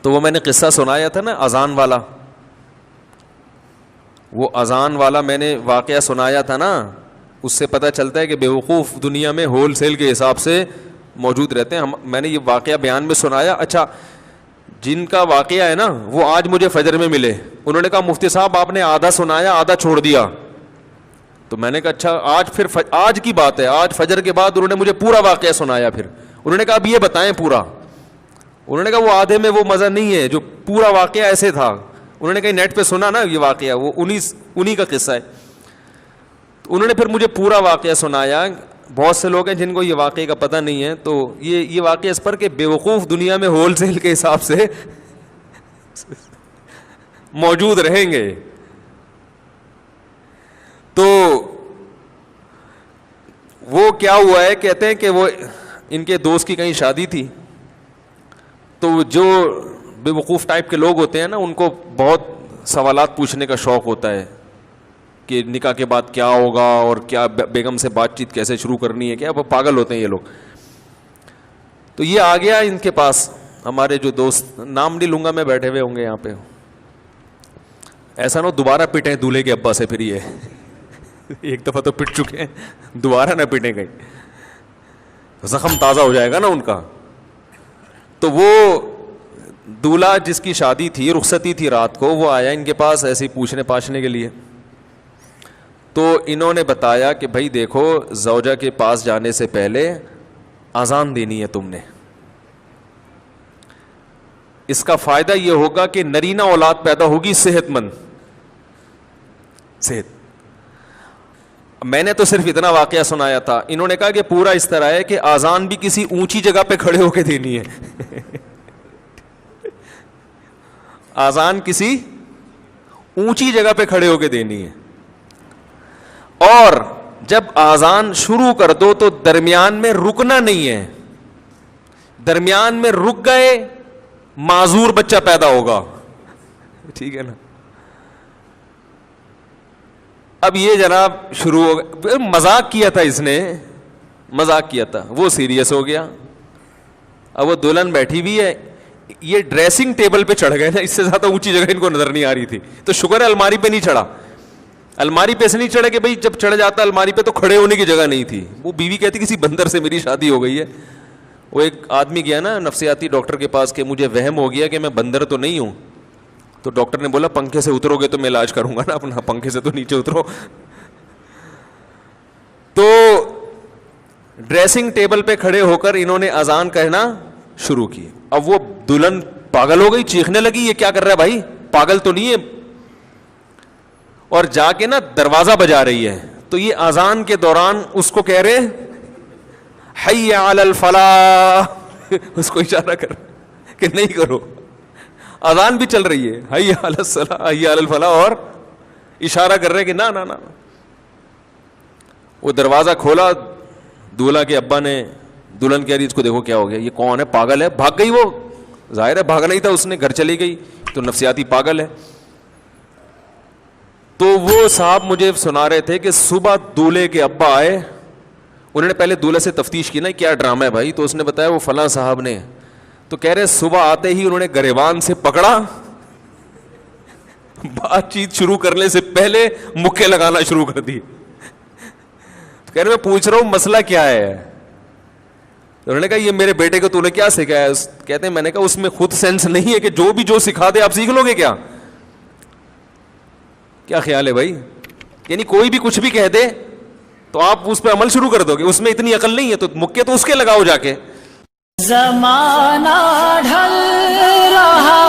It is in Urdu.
تو وہ میں نے قصہ سنایا تھا نا اذان والا, وہ اذان والا میں نے واقعہ سنایا تھا نا, اس سے پتہ چلتا ہے کہ بیوقوف دنیا میں ہول سیل کے حساب سے موجود رہتے ہیں. میں نے یہ واقعہ بیان میں سنایا. اچھا, جن کا واقعہ ہے نا وہ آج مجھے فجر میں ملے, انہوں نے کہا مفتی صاحب آپ نے آدھا سنایا آدھا چھوڑ دیا. تو میں نے کہا اچھا, آج کی بات ہے, آج فجر کے بعد انہوں نے مجھے پورا واقعہ سنایا. پھر انہوں نے کہا اب یہ بتائیں پورا. انہوں نے کہا وہ آدھے میں وہ مزہ نہیں ہے جو پورا واقعہ ایسے تھا. انہوں نے کہیں نیٹ پہ سنا نا یہ واقعہ, وہ انہی کا قصہ ہے. انہوں نے پھر مجھے پورا واقعہ سنایا. بہت سے لوگ ہیں جن کو یہ واقعے کا پتہ نہیں ہے, تو یہ واقعہ اس پر کہ بیوقوف دنیا میں ہول سیل کے حساب سے موجود رہیں گے. تو وہ کیا ہوا ہے, کہتے ہیں کہ وہ ان کے دوست کی کہیں شادی تھی, تو جو بیوقوف ٹائپ کے لوگ ہوتے ہیں نا ان کو بہت سوالات پوچھنے کا شوق ہوتا ہے کہ نکاح کے بعد کیا ہوگا اور کیا بیگم سے بات چیت کیسے شروع کرنی ہے, کیا وہ پاگل ہوتے ہیں یہ لوگ. تو یہ آ گیا ان کے پاس, ہمارے جو دوست, نام نہیں لوں گا میں, بیٹھے ہوئے ہوں گے یہاں پہ, ایسا نہ دوبارہ پٹیں دولہے کے ابا سے. پھر یہ ایک دفعہ تو پٹ چکے ہیں, دوبارہ نہ پٹیں گئی, زخم تازہ ہو جائے گا نا ان کا. تو وہ دولہا جس کی شادی تھی, رخصتی تھی رات کو, وہ آیا ان کے پاس ایسے ہی پوچھنے پاچھنے کے لیے. تو انہوں نے بتایا کہ بھائی دیکھو, زوجہ کے پاس جانے سے پہلے اذان دینی ہے تم نے. اس کا فائدہ یہ ہوگا کہ نرینہ اولاد پیدا ہوگی صحت مند. میں نے تو صرف اتنا واقعہ سنایا تھا. انہوں نے کہا کہ پورا اس طرح ہے کہ اذان بھی کسی اونچی جگہ پہ کھڑے ہو کے دینی ہے. اذان کسی اونچی جگہ پہ کھڑے ہو کے دینی ہے, اور جب اذان شروع کر دو تو درمیان میں رکنا نہیں ہے. درمیان میں رک گئے معذور بچہ پیدا ہوگا. ٹھیک ہے نا. اب یہ جناب شروع ہو گیا, مذاق کیا تھا اس نے, مذاق کیا تھا, وہ سیریس ہو گیا. اب وہ دلہن بیٹھی ہوئی ہے, یہ ڈریسنگ ٹیبل پہ چڑھ گئے نا, اس سے زیادہ اونچی جگہ ان کو نظر نہیں آ رہی تھی. تو شکر ہے الماری پہ نہیں چڑھا. الماری پہ سے نہیں چڑھے کہ بھائی جب چڑھ جاتا الماری پہ تو کھڑے ہونے کی جگہ نہیں تھی. وہ بیوی کہتی کسی بندر سے میری شادی ہو گئی ہے. وہ ایک آدمی گیا نا نفسیاتی ڈاکٹر کے پاس کہ مجھے وہم ہو گیا کہ میں بندر تو نہیں ہوں. تو ڈاکٹر نے بولا پنکھے سے اترو گے تو میں علاج کروں گا نا اپنا, پنکھے سے تو نیچے اترو. تو ڈریسنگ ٹیبل پہ کھڑے ہو کر انہوں نے اذان کہنا شروع کی. اب وہ دلہن پاگل ہو گئی, چیخنے لگی یہ کیا کر رہا ہے بھائی, پاگل تو نہیں ہے. اور جا کے نا دروازہ بجا رہی ہے. تو یہ اذان کے دوران اس کو کہہ رہے حی علی الفلاح, اس کو اشارہ کر کہ نہیں کرو. اذان بھی چل رہی ہے, حی علی الصلاح حی علی الفلاح, اور اشارہ کر رہے کہ نہ نہ نہ. وہ دروازہ کھولا, دولہا کے ابا نے, دلہن کہہ رہی اس کو دیکھو کیا ہو گیا, یہ کون ہے, پاگل ہے. بھاگ گئی وہ, ظاہر ہے بھاگنا ہی تھا اس نے, گھر چلی گئی. تو نفسیاتی پاگل ہے. تو وہ صاحب مجھے سنا رہے تھے کہ صبح دولہے کے ابا آئے, انہوں نے پہلے دولہے سے تفتیش کی نا کیا ڈرامہ ہے بھائی, تو اس نے بتایا وہ فلاں صاحب نے. تو کہہ رہے صبح آتے ہی انہوں نے گریبان سے پکڑا, بات چیت شروع کرنے سے پہلے مکے لگانا شروع کر دی. کہہ رہے میں پوچھ رہا ہوں مسئلہ کیا ہے. انہوں نے کہا یہ میرے بیٹے کو تو نے کیا سکھایا. کہتے ہیں میں نے کہا اس میں خود سینس نہیں ہے کہ جو سکھا دے آپ سیکھ لو گے کیا. کیا خیال ہے بھائی, یعنی کوئی بھی کچھ بھی کہہ دے تو آپ اس پہ عمل شروع کر دو گے, اس میں اتنی عقل نہیں ہے تو مکے تو اس کے لگاؤ جا کے. زمانہ ڈھل رہا